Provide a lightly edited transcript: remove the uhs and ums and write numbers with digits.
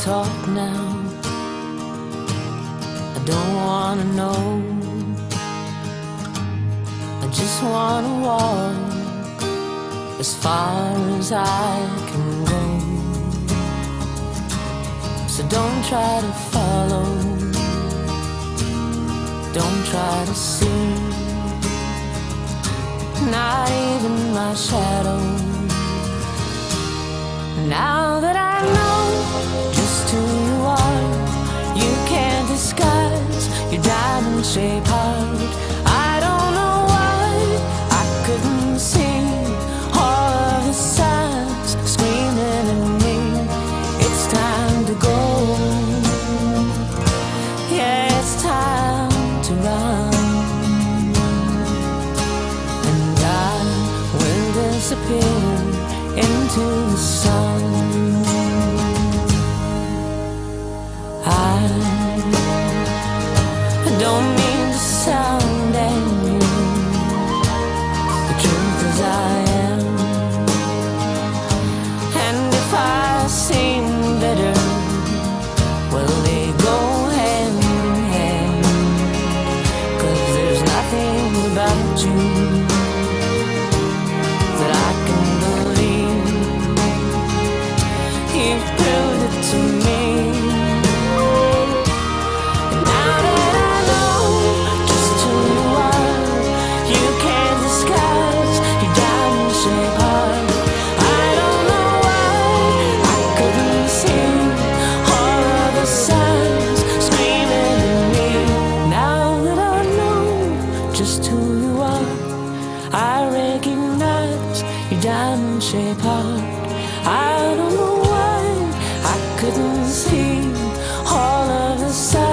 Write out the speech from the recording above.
talk now. I don't wanna know. I just wanna walk as far as I can go. So don't try to follow, don't try to see, not even my shadow. Now that I know just who you are, you can't disguise your diamond-shaped heart. I don't know why I couldn't see all of the signs screaming at me. It's time to go. Yeah, it's time to run. And I will disappear into the sun. I don't mean to sound angry. The truth is I am. And if I seem bitter, well, they go hand in hand. 'Cause there's nothing about you that I can believe. You've proved it to me. And now that I know just who you are, you can't disguise your diamond-shaped heart. I don't know why I couldn't see all of the signs screaming at me. Now that I know just who you are, I recognize your diamond-shaped heart. I don't know why I couldn't see all of the signs